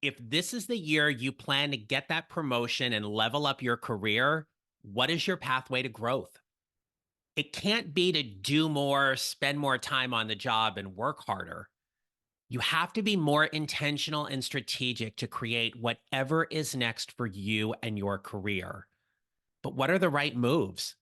if this is the year you plan to get that promotion and level up your career, what is your pathway to growth? It can't be to do more, spend more time on the job, and work harder. You have to be more intentional and strategic to create whatever is next for you and your career. But what are the right moves?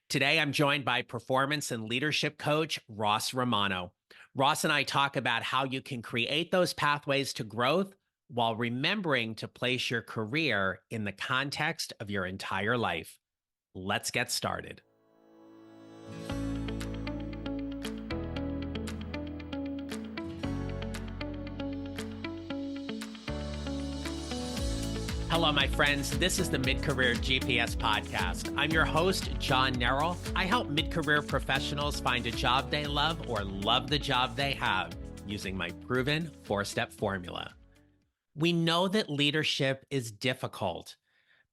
Today, I'm joined by performance and leadership coach Ross Romano. Ross and I talk about how you can create those pathways to growth while remembering to place your career in the context of your entire life. Let's get started. Hello, my friends. This is the Mid-Career GPS podcast. I'm your host, John Neral. I help mid-career professionals find a job they love or love the job they have using my proven 4-step formula. We know that leadership is difficult,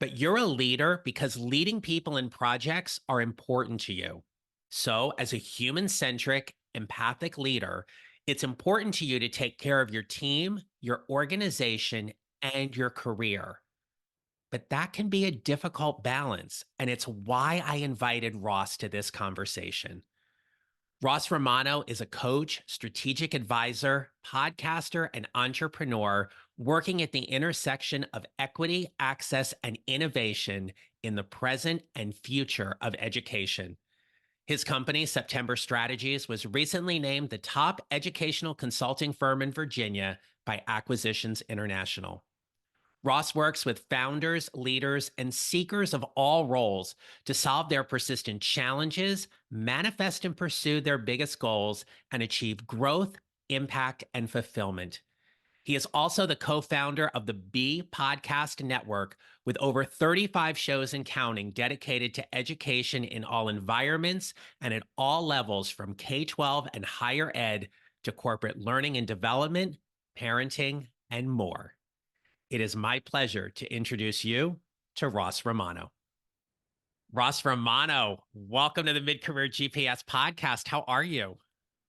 but you're a leader because leading people in projects are important to you. So, as a human-centric, empathic leader, it's important to you to take care of your team, your organization, and your career. But that can be a difficult balance, and it's why I invited Ross to this conversation. Ross Romano is a coach, strategic advisor, podcaster, and entrepreneur working at the intersection of equity, access, and innovation in the present and future of education. His company, September Strategies, was recently named the top educational consulting firm in Virginia by Acquisitions International. Ross works with founders, leaders, and seekers of all roles to solve their persistent challenges, manifest and pursue their biggest goals, and achieve growth, impact, and fulfillment. He is also the co-founder of the B Podcast Network, with over 35 shows and counting dedicated to education in all environments and at all levels, from K-12 and higher ed to corporate learning and development, parenting, and more. It is my pleasure to introduce you to Ross Romano. Ross Romano, welcome to the Mid-Career GPS podcast. How are you?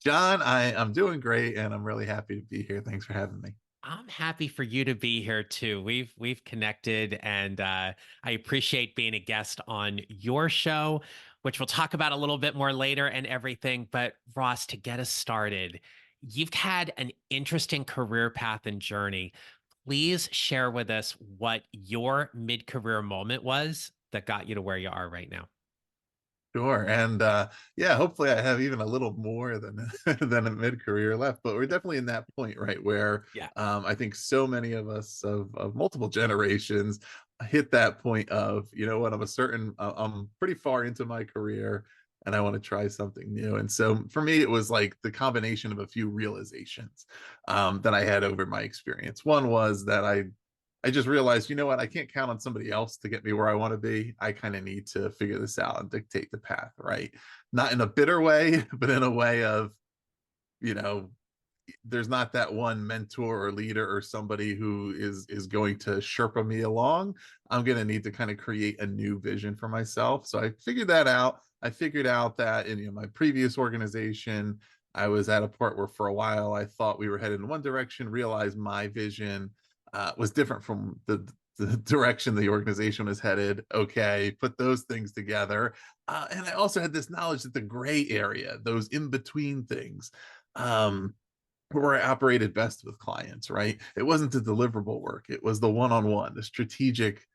John, I'm doing great, and I'm really happy to be here. Thanks for having me. I'm happy for you to be here too. We've connected, and I appreciate being a guest on your show, which we'll talk about a little bit more later and everything. But Ross, to get us started, you've had an interesting career path and journey. Please share with us what your mid-career moment was that got you to where you are right now. Sure. And yeah, hopefully I have even a little more than than a mid-career left, but we're definitely in that point, right, where Yeah. I think so many of us of multiple generations hit that point of, you know what, I'm pretty far into my career and I want to try something new. And so for me, it was like the combination of a few realizations that I had over my experience. One was that I just realized, you know what, I can't count on somebody else to get me where I want to be. I kind of need to figure this out and dictate the path, right? Not in a bitter way, but in a way of, you know, there's not that one mentor or leader or somebody who is going to Sherpa me along. I'm going to need to kind of create a new vision for myself. So I figured that out. I figured out that in, my previous organization, I was at a part where for a while I thought we were headed in one direction, realized my vision was different from the direction the organization was headed. Okay, put those things together. And I also had this knowledge that the gray area, those in between things, where I operated best with clients, right? It wasn't the deliverable work, it was the one-on-one, the strategic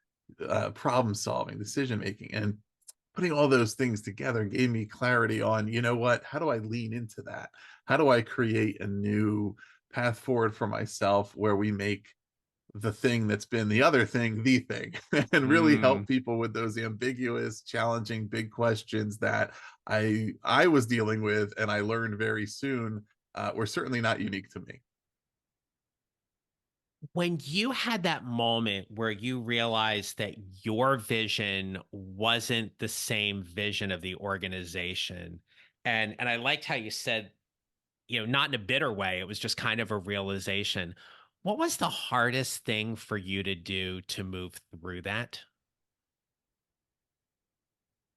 problem solving, decision making. And putting all those things together gave me clarity on, you know what, how do I lean into that? How do I create a new path forward for myself where we make the thing that's been the other thing the thing and really help Mm. people with those ambiguous, challenging, big questions that I was dealing with, and I learned very soon were certainly not unique to me. When you had that moment where you realized that your vision wasn't the same vision of the organization, and I liked how you said, not in a bitter way, it was just kind of a realization. What was the hardest thing for you to do to move through that?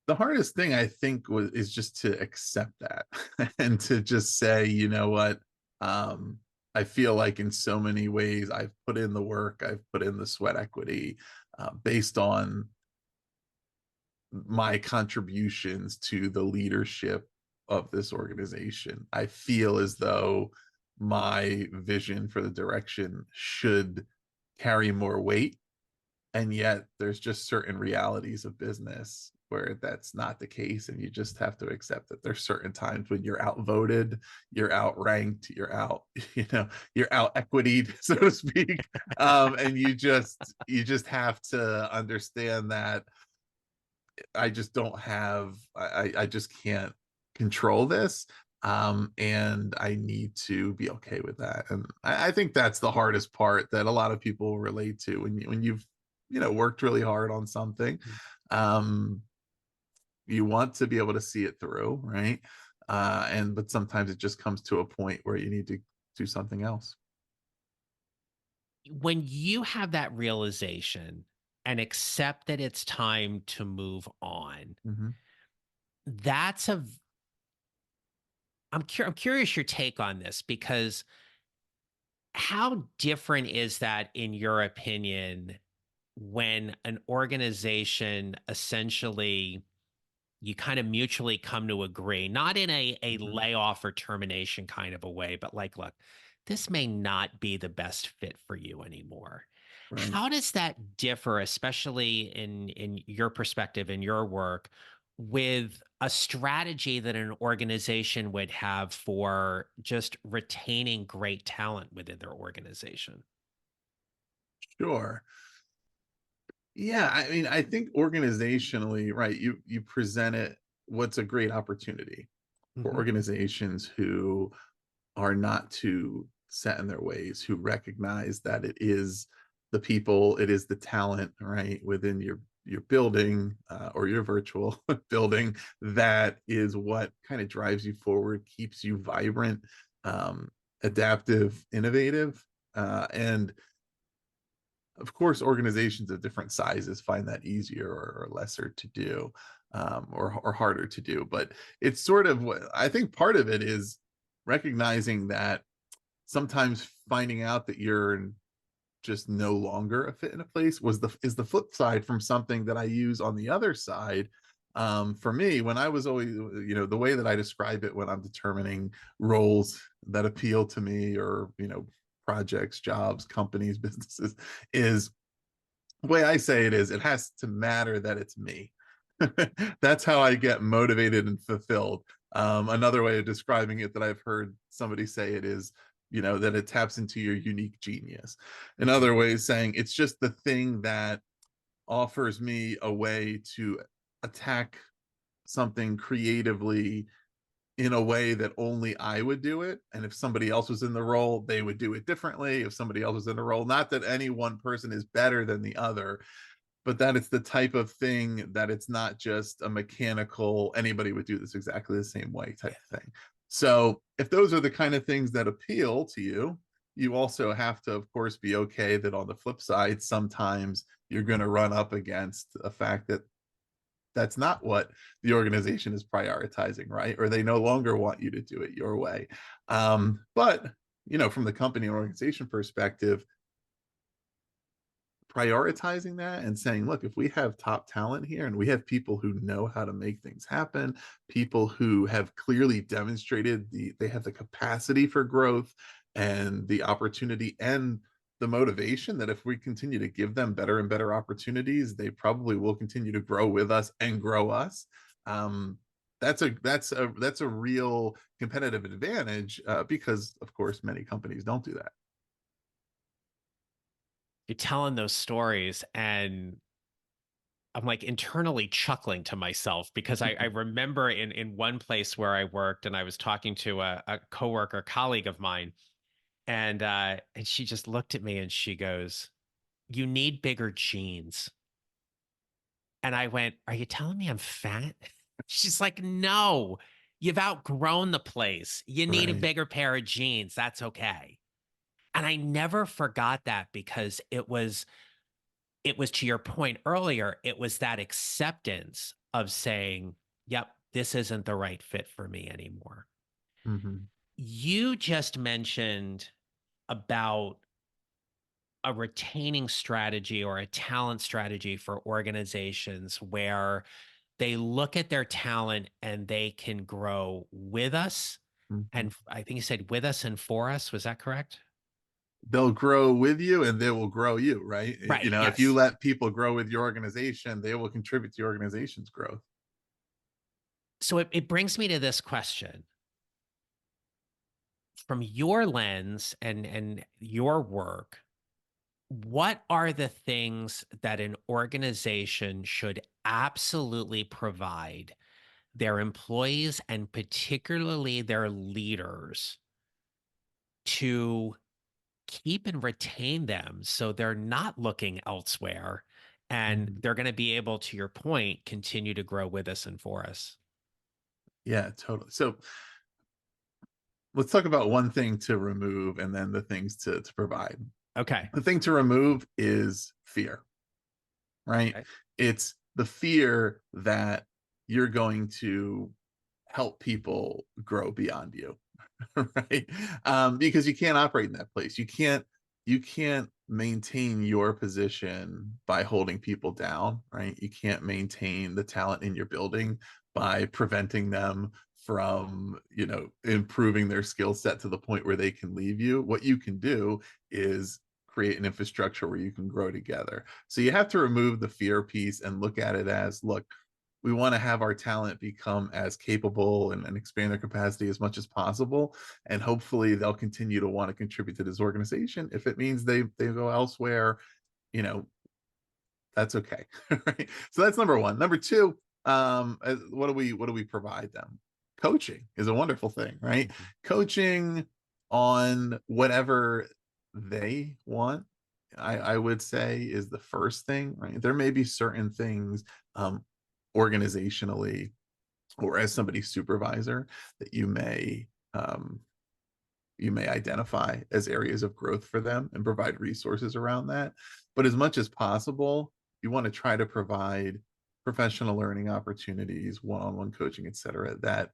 The hardest thing I think is just to accept that and to just say, you know what, I feel like in so many ways I've put in the work, I've put in the sweat equity, based on my contributions to the leadership of this organization. I feel as though my vision for the direction should carry more weight. And yet there's just certain realities of business where that's not the case. And you just have to accept that there's certain times when you're outvoted, you're outranked, you're out, you're out equitied, so to speak. And you just have to understand that I just don't have, I just can't control this. And I need to be okay with that. And I think that's the hardest part that a lot of people relate to when you've, worked really hard on something. Um, you want to be able to see it through, right? But sometimes it just comes to a point where you need to do something else. When you have that realization and accept that it's time to move on, Mhm. that's a I'm curious your take on this, because how different is that in your opinion when an organization essentially you kind of mutually come to agree, not in a Mhm. layoff or termination kind of a way, but like, look, this may not be the best fit for you anymore. Right. How does that differ, especially in your perspective, in your work, with a strategy that an organization would have for just retaining great talent within their organization? Sure. Yeah, I mean, I think organizationally, right, you present it what's a great opportunity for Mhm. organizations who are not too set in their ways, who recognize that it is the people, it is the talent, right, within your building, or your virtual building, that is what kind of drives you forward, keeps you vibrant, um, adaptive, innovative, and of course, organizations of different sizes find that easier or lesser to do, or harder to do. But it's sort of what I think part of it is recognizing that sometimes finding out that you're just no longer a fit in a place is the flip side from something that I use on the other side. For me, when I was always, the way that I describe it when I'm determining roles that appeal to me, or projects, jobs, companies, businesses, is the way I say it is it has to matter that it's me. That's how I get motivated and fulfilled. Another way of describing it that I've heard somebody say it is, that it taps into your unique genius. Mhm. Another way is saying it's just the thing that offers me a way to attack something creatively in a way that only I would do it. And if somebody else was in the role, they would do it differently. If somebody else was in the role, not that any one person is better than the other, but that it's the type of thing that it's not just a mechanical, anybody would do this exactly the same way type of thing. So if those are the kind of things that appeal to you, you also have to, of course, be okay that on the flip side, sometimes you're going to run up against a fact that that's not what the organization is prioritizing, right? Or they no longer want you to do it your way. But from the company and organization perspective, prioritizing that and saying, look, if we have top talent here and we have people who know how to make things happen, people who have clearly demonstrated they have the capacity for growth and the opportunity and the motivation, that if we continue to give them better and better opportunities, they probably will continue to grow with us and grow us. Um, that's a real competitive advantage, because of course many companies don't do that. You're telling those stories, and I'm like internally chuckling to myself because I remember in one place where I worked and I was talking to a coworker, colleague of mine, and she just looked at me and she goes, "You need bigger jeans." And I went, "Are you telling me I'm fat?" She's like, "No, you've outgrown the place. You need a Right. bigger pair of jeans. That's okay." And I never forgot that, because it was to your point earlier, it was that acceptance of saying, yep, this isn't the right fit for me anymore. Mhm. You just mentioned about a retaining strategy or a talent strategy for organizations where they look at their talent and they can grow with us. Mhm. And I think you said with us and for us. Was that correct? They'll grow with you and they will grow you, right? You Right. know, if you Yes. let people grow with your organization, they will contribute to your organization's growth. So it brings me to this question from your lens and your work. What are the things that an organization should absolutely provide their employees and particularly their leaders to keep and retain them so they're not looking elsewhere and Mhm. they're going to be able, to your point, continue to grow with us and for us? Yeah, totally. So let's talk about one thing to remove and then the things to provide. Okay. The thing to remove is fear, right? Okay. It's the fear that you're going to help people grow beyond you. Right? Because you can't operate in that place. You can't maintain your position by holding people down, right? You can't maintain the talent in your building by preventing them from, improving their skill set to the point where they can leave you. What you can do is create an infrastructure where you can grow together. So you have to remove the fear piece and look at it as, look, we want to have our talent become as capable and expand their capacity as much as possible, and hopefully they'll continue to want to contribute to this organization. If it means they go elsewhere, you know that's okay. Right? So that's number one. Number two, what do we provide them? Coaching is a wonderful thing, right? Mhm. Coaching on whatever they want, I would say, is the first thing, right? There may be certain things, organizationally, or as somebody's supervisor, that you may identify as areas of growth for them and provide resources around that. But as much as possible, you want to try to provide professional learning opportunities, one-on-one coaching, et cetera, that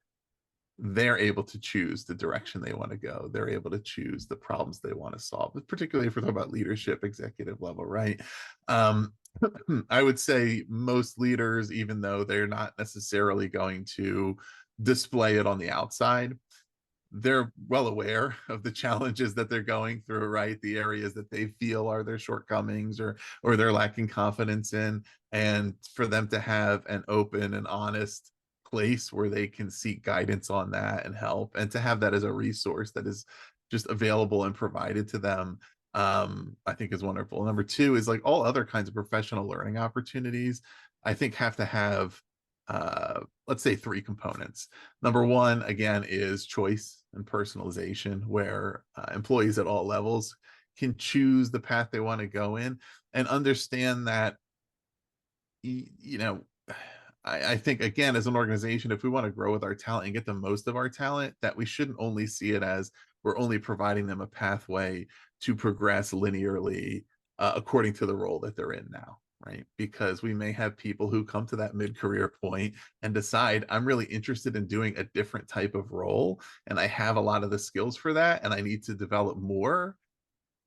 they're able to choose the direction they want to go. They're able to choose the problems they want to solve, particularly if we're talking about leadership, executive level, right? Um, I would say most leaders, even though they're not necessarily going to display it on the outside, they're well aware of the challenges that they're going through, right? The areas that they feel are their shortcomings, or they're lacking confidence in, and for them to have an open and honest place where they can seek guidance on that and help, and to have that as a resource that is just available and provided to them, I think is wonderful. Number two is, like, all other kinds of professional learning opportunities, I think, have to have, let's say, three components. Number one, again, is choice and personalization, where employees at all levels can choose the path they want to go in, and understand that, you know, I think, again, as an organization, if we want to grow with our talent and get the most of our talent, that we shouldn't only see it as we're only providing them a pathway to progress linearly, according to the role that they're in now, right? Because we may have people who come to that mid-career point and decide, I'm really interested in doing a different type of role, and I have a lot of the skills for that, and I need to develop more,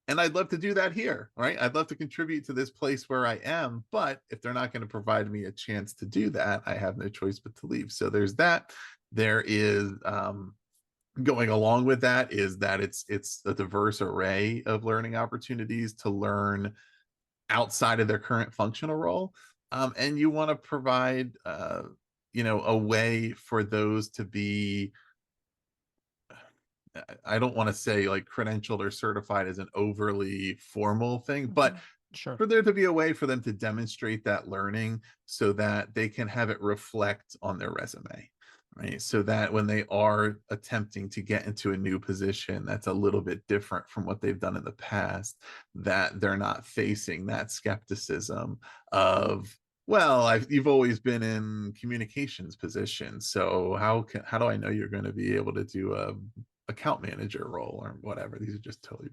and I'd love to do that here, right? I'd love to contribute to this place where I am, but if they're not going to provide me a chance to do that, I have no choice but to leave. So there's that. There is, going along with that, is that it's a diverse array of learning opportunities to learn outside of their current functional role, and you want to provide, a way for those to be, I don't want to say, like, credentialed or certified as an overly formal thing, but Mhm. Sure. for there to be a way for them to demonstrate that learning so that they can have it reflect on their resume, right? So that when they are attempting to get into a new position that's a little bit different from what they've done in the past, that they're not facing that skepticism of, well, you've always been in communications positions, so how do I know you're going to be able to do a account manager role or whatever? These are just totally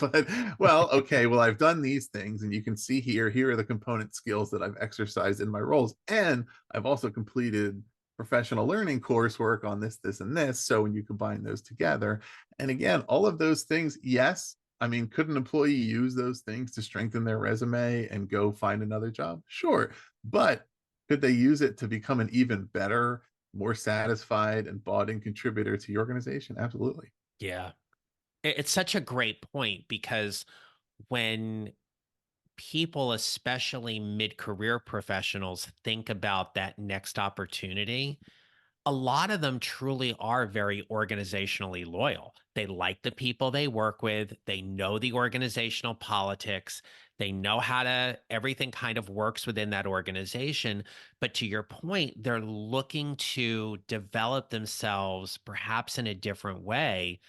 but, well, okay, well, I've done these things, and you can see here are the component skills that I've exercised in my roles, and I've also completed professional learning coursework on this, and this. So when you combine those together, and again, all of those things, yes, I mean, could an employee use those things to strengthen their resume and go find another job? Sure. But could they use it to become an even better, more satisfied and bought in contributor to your organization? Absolutely. Yeah. It's such a great point because when people, especially mid career professionals, think about that next opportunity, a lot of them truly are very organizationally loyal. They like the people they work with. They know the organizational politics. They know how to, everything kind of works within that organization. But to your point, they're looking to develop themselves perhaps in a different way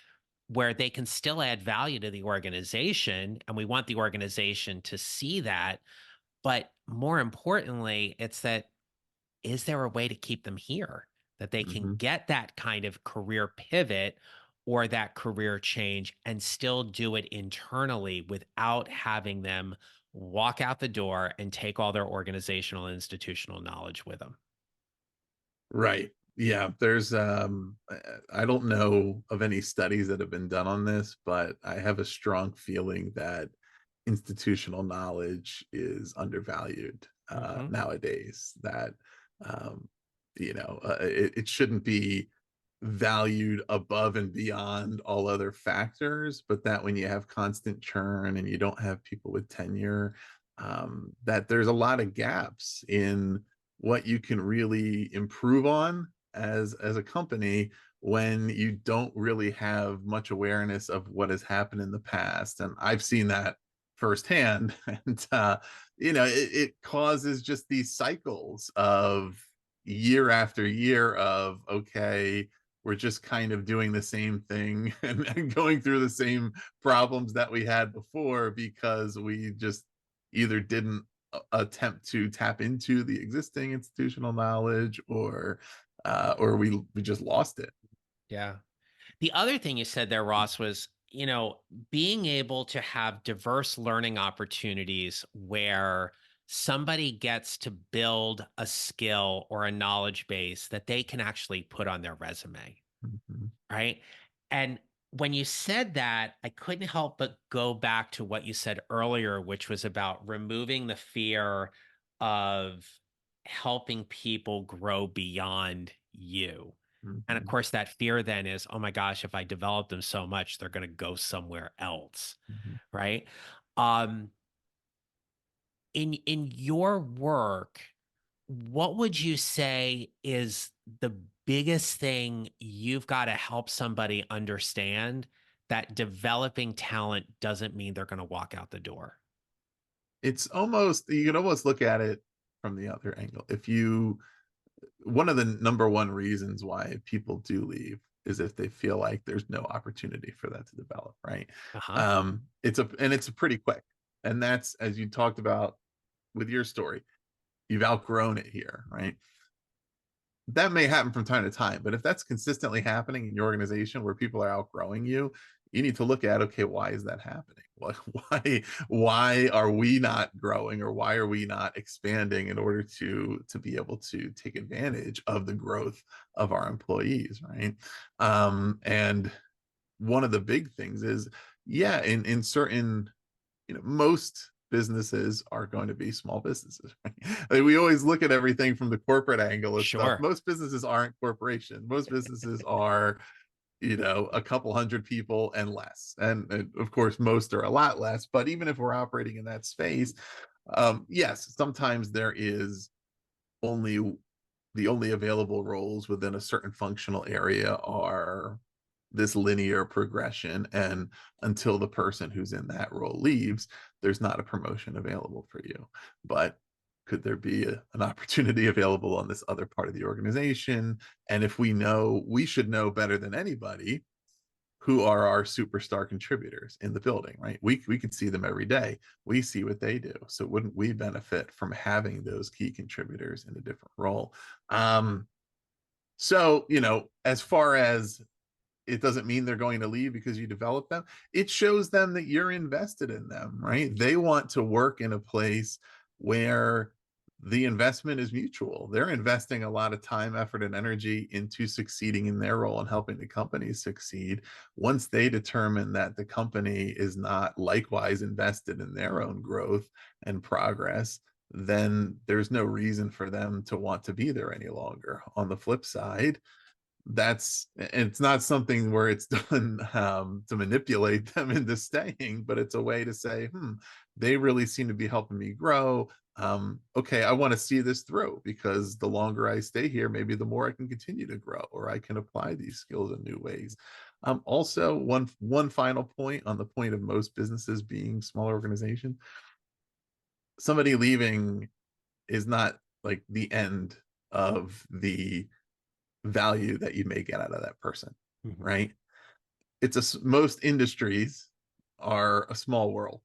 where they can still add value to the organization. And we want the organization to see that. But more importantly, it's that, is there a way to keep them here that they can Mhm. get that kind of career pivot or that career change and still do it internally without having them walk out the door and take all their organizational and institutional knowledge with them? Right. Yeah, there's I don't know of any studies that have been done on this, but I have a strong feeling that institutional knowledge is undervalued Hmm. nowadays. That um, it shouldn't be valued above and beyond all other factors, but that when you have constant churn and you don't have people with tenure, that there's a lot of gaps in what you can really improve on as a company when you don't really have much awareness of what has happened in the past. And I've seen that firsthand. And it causes just these cycles of year after year of, okay, we're just kind of doing the same thing and going through the same problems that we had before because we just either didn't attempt to tap into the existing institutional knowledge, or we just lost it. Yeah. The other thing you said there, Ross, was, being able to have diverse learning opportunities where somebody gets to build a skill or a knowledge base that they can actually put on their resume. Mhm, Right. And when you said that, I couldn't help but go back to what you said earlier, which was about removing the fear of helping people grow beyond you. And of mhm, course, that fear then is, oh my gosh, if I develop them so much, they're going to go somewhere else. mhm. Right. Um, in your work, what would you say is the biggest thing you've got to help somebody understand that developing talent doesn't mean they're going to walk out the door? It's almost, you can almost look at it from the other angle. If you One of the number one reasons why people do leave is if they feel like there's no opportunity for that to develop, right? Uh-huh. It's a pretty quick, and that's, as you talked about with your story, you've outgrown it here, right? That may happen from time to time, but if that's consistently happening in your organization where people are outgrowing you, you need to look at, okay, why is that happening? Why are we not growing, or why are we not expanding in order to be able to take advantage of the growth of our employees, right? And one of the big things is, yeah, in certain, most businesses are going to be small businesses, right? Like, we always look at everything from the corporate angle of stuff. Sure. Most businesses aren't corporations. Most businesses are, a couple hundred people and less, and of course most are a lot less. But even if we're operating in that space, yes, sometimes there is only the only available roles within a certain functional area are this linear progression, and until the person who's in that role leaves, there's not a promotion available for you. But could there be an opportunity available on this other part of the organization? And if we know, we should know better than anybody who are our superstar contributors in the building, right? We can see them every day. We see what they do. So wouldn't we benefit from having those key contributors in a different role? So, as far as, it doesn't mean they're going to leave because you develop them. It shows them that you're invested in them, right? They want to work in a place where the investment is mutual. They're investing a lot of time, effort, and energy into succeeding in their role and helping the company succeed. Once they determine that the company is not likewise invested in their own growth and progress, then there's no reason for them to want to be there any longer. On the flip side, that's it's not something where it's done to manipulate them into staying, but it's a way to say, they really seem to be helping me grow. Okay, I want to see this through, because the longer I stay here, maybe the more I can continue to grow, or I can apply these skills in new ways. Also, one final point on the point of most businesses being small organization, somebody leaving is not like the end of the value that you may get out of that person, Mhm. right? Most industries are a small world,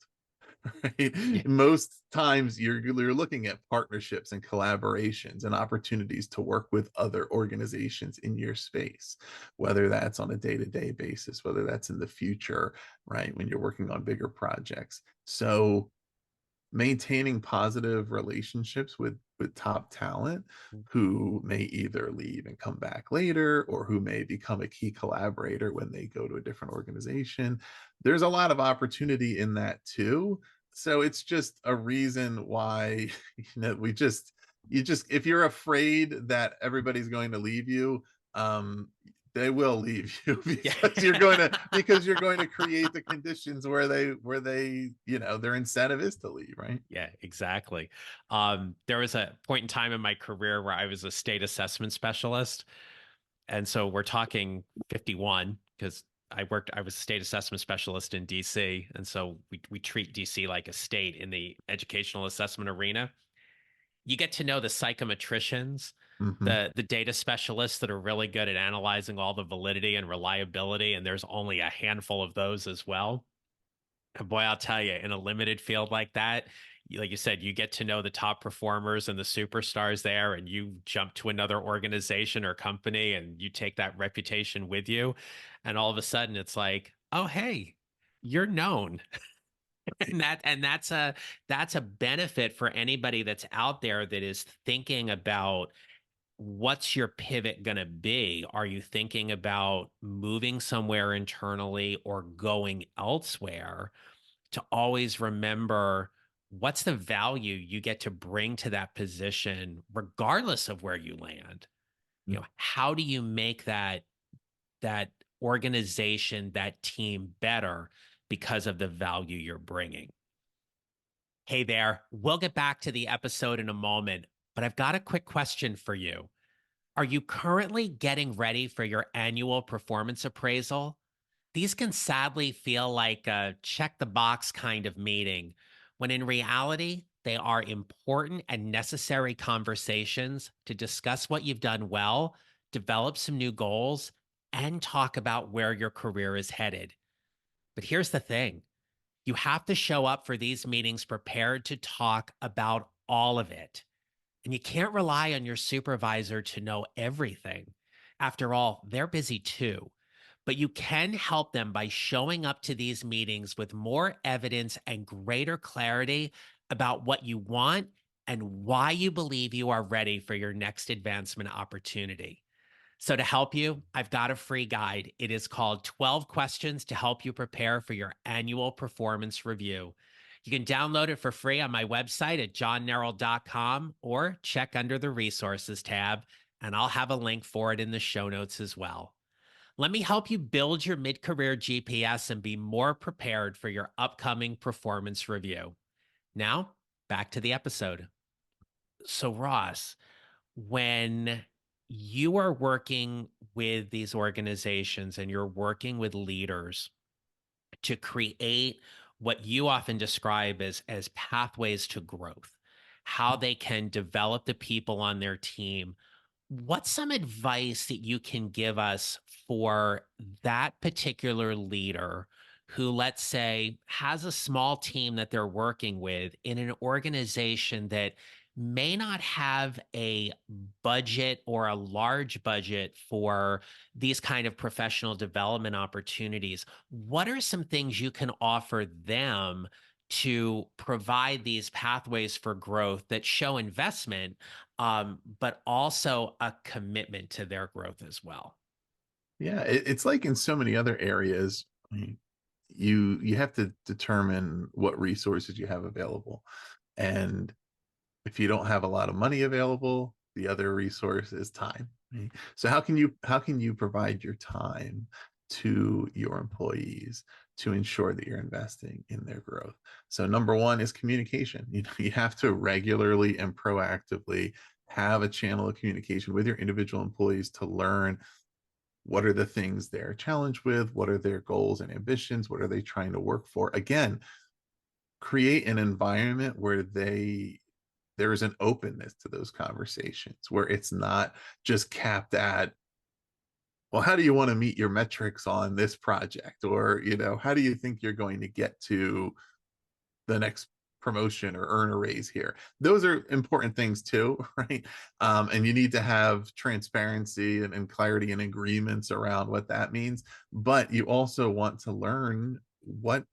right? Yeah. Most times you're looking at partnerships and collaborations and opportunities to work with other organizations in your space, whether that's on a day-to-day basis, whether that's in the future, right, when you're working on bigger projects. So maintaining positive relationships with top talent who may either leave and come back later, or who may become a key collaborator when they go to a different organization, there's a lot of opportunity in that too. So it's just a reason why we just you just if you're afraid that everybody's going to leave you, they will leave you Yeah. because you're going to create the conditions where they their incentive is to leave, right? Yeah, exactly. There was a point in time in my career where I was a state assessment specialist. And so we're talking 51, because I was a state assessment specialist in DC. And so we treat DC like a state in the educational assessment arena. You get to know the psychometricians, Hmm. the data specialists that are really good at analyzing all the validity and reliability. And there's only a handful of those as well. And boy, I'll tell you, in a limited field like that, like you said, you get to know the top performers and the superstars there, and you jump to another organization or company and you take that reputation with you. And all of a sudden it's like, oh, hey, you're known. And that's a benefit for anybody that's out there that is thinking about what's your pivot going to be? Are you thinking about moving somewhere internally or going elsewhere? To always remember what's the value you get to bring to that position, regardless of where you land. How do you make that organization, that team better because of the value you're bringing? Hey there, we'll get back to the episode in a moment, but I've got a quick question for you. Are you currently getting ready for your annual performance appraisal? These can sadly feel like a check the box kind of meeting, when in reality, they are important and necessary conversations to discuss what you've done well, develop some new goals, and talk about where your career is headed. But here's the thing, you have to show up for these meetings prepared to talk about all of it. And you can't rely on your supervisor to know everything. After all, they're busy too. But you can help them by showing up to these meetings with more evidence and greater clarity about what you want and why you believe you are ready for your next advancement opportunity. So, to help you, I've got a free guide. It is called 12 Questions to Help You Prepare for Your Annual Performance Review. You can download it for free on my website at johnneral.com, or check under the resources tab, and I'll have a link for it in the show notes as well. Let me help you build your mid career GPS and be more prepared for your upcoming performance review. Now, back to the episode. So, Ross, when you are working with these organizations and you're working with leaders to create what you often describe as pathways to growth, how they can develop the people on their team, what's some advice that you can give us for that particular leader who, let's say, has a small team that they're working with in an organization that may not have a budget or a large budget for these kind of professional development opportunities? What are some things you can offer them to provide these pathways for growth that show investment, but also a commitment to their growth as well. Yeah, it's like in so many other areas, you have to determine what resources you have available. And if you don't have a lot of money available, the other resource is time. Right? So how can you provide your time to your employees to ensure that you're investing in their growth? So number one is communication. You have to regularly and proactively have a channel of communication with your individual employees to learn what are the things they're challenged with, what are their goals and ambitions, what are they trying to work for. Again, create an environment where there is an openness to those conversations, where it's not just capped at, well, how do you want to meet your metrics on this project, or how do you think you're going to get to the next promotion or earn a raise here. Those are important things too, right? And you need to have transparency and clarity and agreements around what that means. But you also want to learn what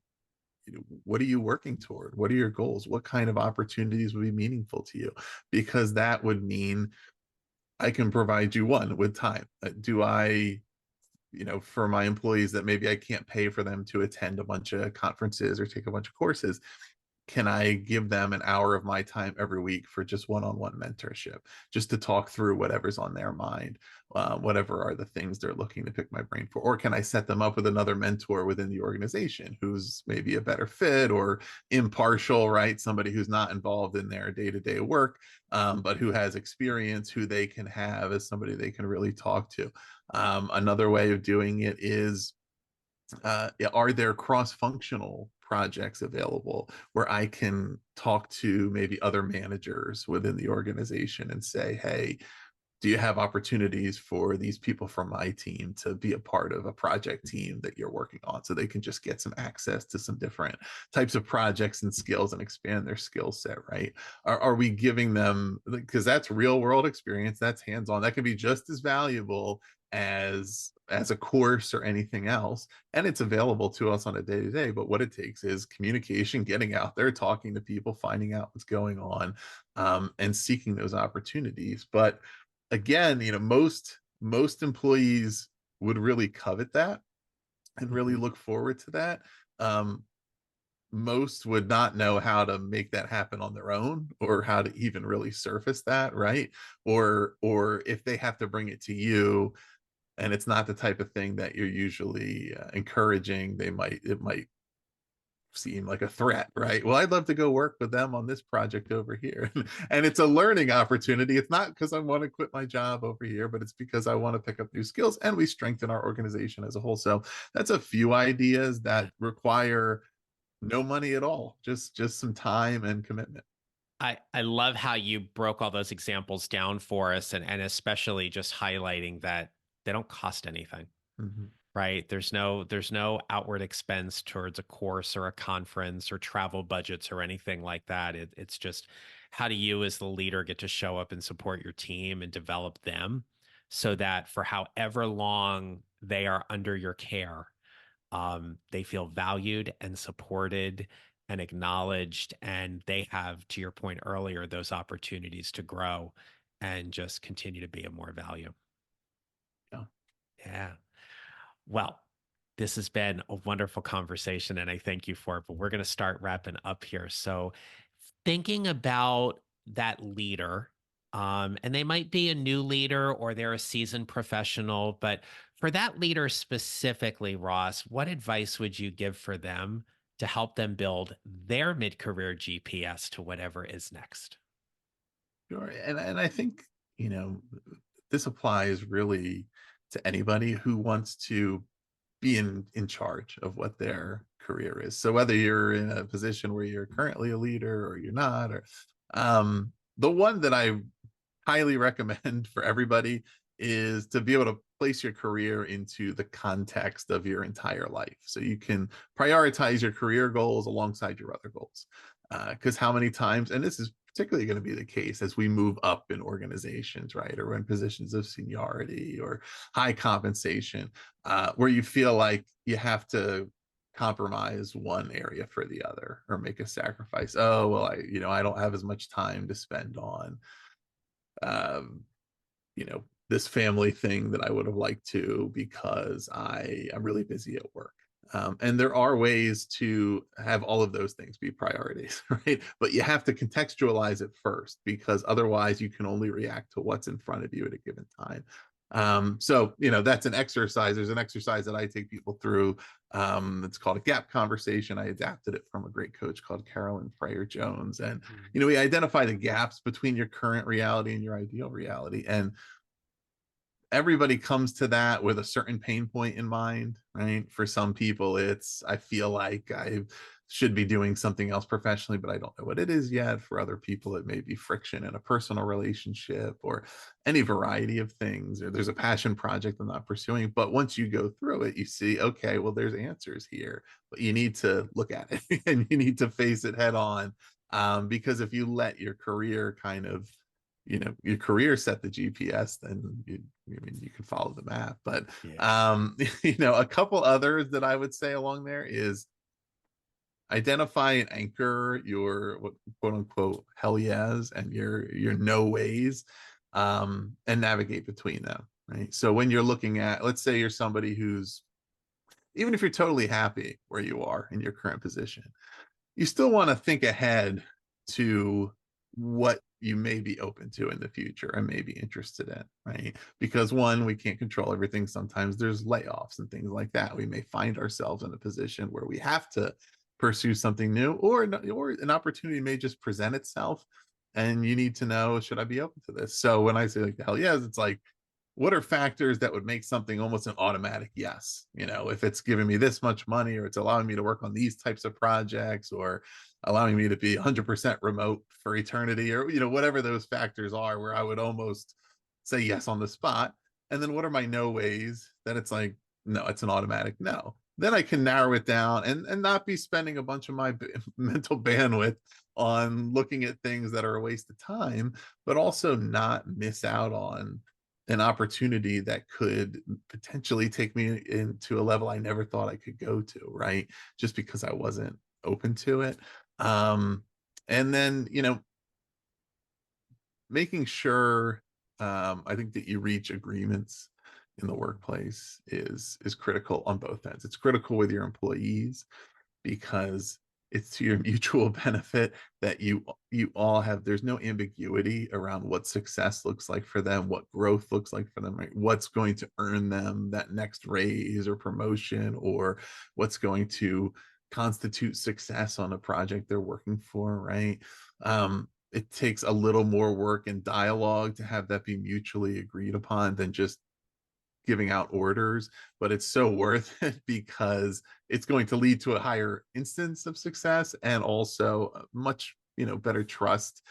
are you working toward? What are your goals? What kind of opportunities would be meaningful to you? Because that would mean I can provide you one with time. Do I, for my employees that maybe I can't pay for them to attend a bunch of conferences or take a bunch of courses, can I give them an hour of my time every week for just one-on-one mentorship, just to talk through whatever's on their mind, whatever are the things they're looking to pick my brain for? Or can I set them up with another mentor within the organization who's maybe a better fit or impartial, right? Somebody who's not involved in their day-to-day work, but who has experience, who they can have as somebody they can really talk to. Another way of doing it is, are there cross-functional projects available where I can talk to maybe other managers within the organization and say, hey, do you have opportunities for these people from my team to be a part of a project team that you're working on, so they can just get some access to some different types of projects and skills and expand their skill set, right? Are we giving them, because that's real world experience, that's hands-on, that can be just as valuable as a course or anything else, and it's available to us on a day-to-day. But what it takes is communication, getting out there, talking to people, finding out what's going on, and seeking those opportunities. But again, most employees would really covet that and really Mhm. look forward to that. um, Most would not know how to make that happen on their own, or how to even really surface that, right? Or if they have to bring it to you and it's not the type of thing that you're usually encouraging, it might seem like a threat, right? Well, I'd love to go work with them on this project over here. And it's a learning opportunity. It's not because I want to quit my job over here, but it's because I want to pick up new skills and we strengthen our organization as a whole. So that's a few ideas that require no money at all, just some time and commitment. I love how you broke all those examples down for us, and especially just highlighting that they don't cost anything, Mhm. right? There's no outward expense towards a course or a conference or travel budgets or anything like that. It's just, how do you as the leader get to show up and support your team and develop them so that for however long they are under your care, they feel valued and supported and acknowledged, and they have, to your point earlier, those opportunities to grow and just continue to be of more value. Yeah. Yeah. Well, this has been a wonderful conversation, and I thank you for it. But we're going to start wrapping up here. So, thinking about that leader, and they might be a new leader or they're a seasoned professional, but for that leader specifically, Ross, what advice would you give for them to help them build their mid career GPS to whatever is next? Sure. And I think, you know, this applies really to anybody who wants to be in charge of what their career is. So whether you're in a position where you're currently a leader or you're not, or the one that I highly recommend for everybody is to be able to place your career into the context of your entire life, so you can prioritize your career goals alongside your other goals. Because how many times, and this is particularly going to be the case as we move up in organizations, right, or in positions of seniority or high compensation, where you feel like you have to compromise one area for the other or make a sacrifice. Oh, well, I don't have as much time to spend on, um, this family thing that I would have liked to because I'm really busy at work. And there are ways to have all of those things be priorities, right? But you have to contextualize it first, because otherwise you can only react to what's in front of you at a given time. So that's an exercise. There's an exercise that I take people through. It's called a gap conversation. I adapted it from a great coach called Carolyn Freyer Jones. And we identify the gaps between your current reality and your ideal reality. And everybody comes to that with a certain pain point in mind, right? For some people, it's, I feel like I should be doing something else professionally, but I don't know what it is yet. For other people, it may be friction in a personal relationship or any variety of things, or there's a passion project I'm not pursuing. But once you go through it, you see, okay, well, there's answers here, but you need to look at it and you need to face it head on. Because if you let your career kind of, your career set the GPS, then you can follow the map. But Yeah. a couple others that I would say along there is identify and anchor your what quote unquote hell yes and your no ways, and navigate between them. Right. So when you're looking at, let's say you're somebody who's, even if you're totally happy where you are in your current position, you still want to think ahead to what you may be open to in the future and may be interested in, right? Because one, we can't control everything. Sometimes there's layoffs and things like that. We may find ourselves in a position where we have to pursue something new, or an opportunity may just present itself and you need to know, should I be open to this? So when I say like hell yes, it's like, what are factors that would make something almost an automatic yes? If it's giving me this much money, or it's allowing me to work on these types of projects, or allowing me to be 100% remote for eternity, or whatever those factors are, where I would almost say yes on the spot. And then what are my no ways that it's like, no, it's an automatic no? Then I can narrow it down and not be spending a bunch of my mental bandwidth on looking at things that are a waste of time, but also not miss out on an opportunity that could potentially take me into a level I never thought I could go to, right? Just because I wasn't open to it. And then, making sure, I think that you reach agreements in the workplace is critical on both ends. It's critical with your employees, because it's to your mutual benefit that you all have, there's no ambiguity around what success looks like for them, what growth looks like for them, right? What's going to earn them that next raise or promotion, or what's going to constitute success on a project they're working for, right? It takes a little more work and dialogue to have that be mutually agreed upon than just giving out orders, but it's so worth it, because it's going to lead to a higher instance of success, and also much better trust,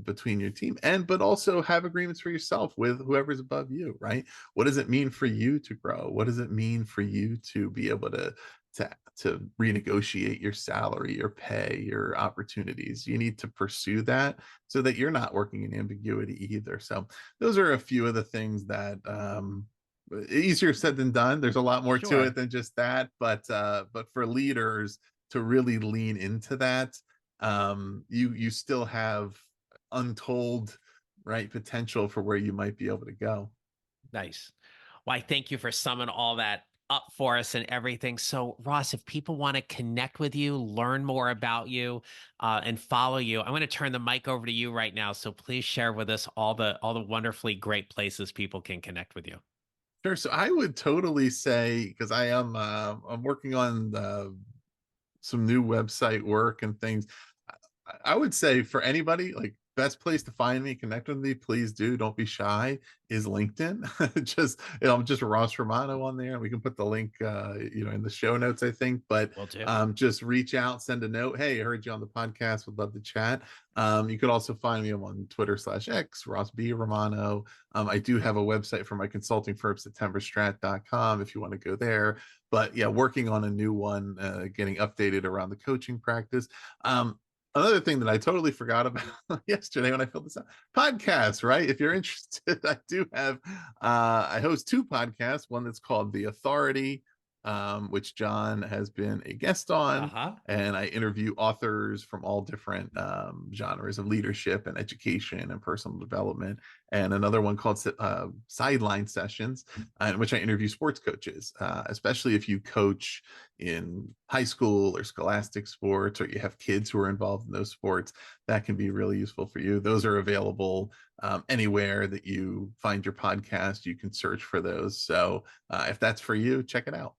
between your team, but also have agreements for yourself with whoever's above you, right? What does it mean for you to grow? What does it mean for you to be able to renegotiate your salary, your pay, your opportunities? You need to pursue that so that you're not working in ambiguity either. So those are a few of the things that, easier said than done. There's a lot more to it Sure. than just that, but for leaders to really lean into that, you still have untold, right, potential for where you might be able to go. Nice. Well, I thank you for summing all that up for us and everything. So, Ross, if people want to connect with you, learn more about you, and follow you, I'm going to turn the mic over to you right now. So, please share with us all the wonderfully great places people can connect with you. Sure. So I would totally say, because I'm working on some new website work and things. I would say for anybody, like, best place to find me, connect with me, please do. Don't be shy. Is LinkedIn. Just I'm just Ross Romano on there. We can put the link, in the show notes, I think. But Will do. just reach out, send a note. Hey, I heard you on the podcast. Would love to chat. You could also find me on Twitter/X, Ross B Romano. I do have a website for my consulting firm, SeptemberStrat.com, if you want to go there. But yeah, working on a new one, getting updated around the coaching practice. Another thing that I totally forgot about yesterday when I filled this out, podcasts, right? If you're interested, I do have, I host two podcasts, one that's called The Authority, which John has been a guest on. Uh-huh. And I interview authors from all different genres of leadership and education and personal development. And another one called Sideline Sessions, in which I interview sports coaches, especially if you coach in high school or scholastic sports, or you have kids who are involved in those sports. That can be really useful for you. Those are available anywhere that you find your podcast. You can search for those. So if that's for you, check it out.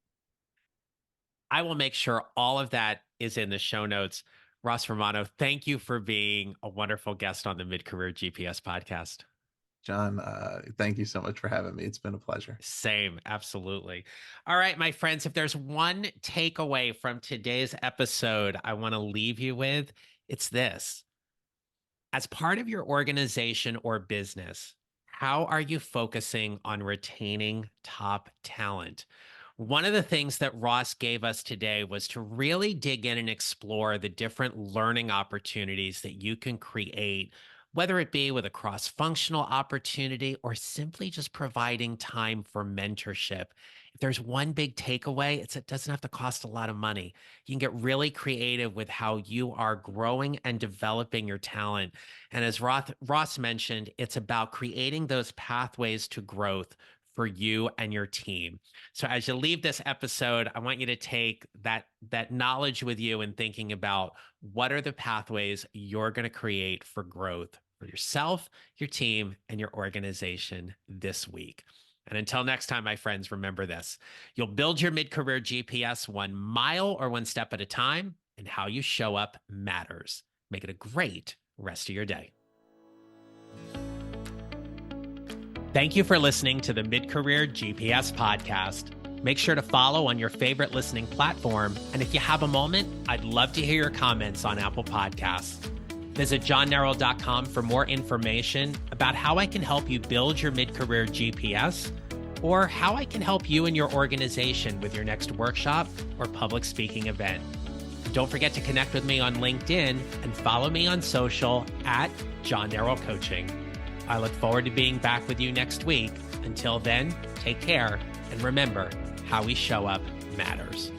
I will make sure all of that is in the show notes. Ross Romano, thank you for being a wonderful guest on the Mid-Career GPS podcast. John, thank you so much for having me. It's been a pleasure. Same, absolutely. All right, my friends, if there's one takeaway from today's episode I want to leave you with, it's this. As part of your organization or business, how are you focusing on retaining top talent? One of the things that Ross gave us today was to really dig in and explore the different learning opportunities that you can create, whether it be with a cross-functional opportunity or simply just providing time for mentorship. If there's one big takeaway, it doesn't have to cost a lot of money. You can get really creative with how you are growing and developing your talent. And as Ross mentioned, it's about creating those pathways to growth for you and your team. So as you leave this episode, I want you to take that knowledge with you and thinking about what are the pathways you're going to create for growth for yourself, your team, and your organization this week. And until next time, my friends, remember this. You'll build your mid-career GPS 1 mile or 1 step at a time, and how you show up matters. Make it a great rest of your day. Thank you for listening to the Mid-Career GPS podcast. Make sure to follow on your favorite listening platform. And if you have a moment, I'd love to hear your comments on Apple Podcasts. Visit johnneral.com for more information about how I can help you build your mid-career GPS, or how I can help you and your organization with your next workshop or public speaking event. Don't forget to connect with me on LinkedIn and follow me on social at John Neral Coaching. I look forward to being back with you next week. Until then, take care, and remember, how we show up matters.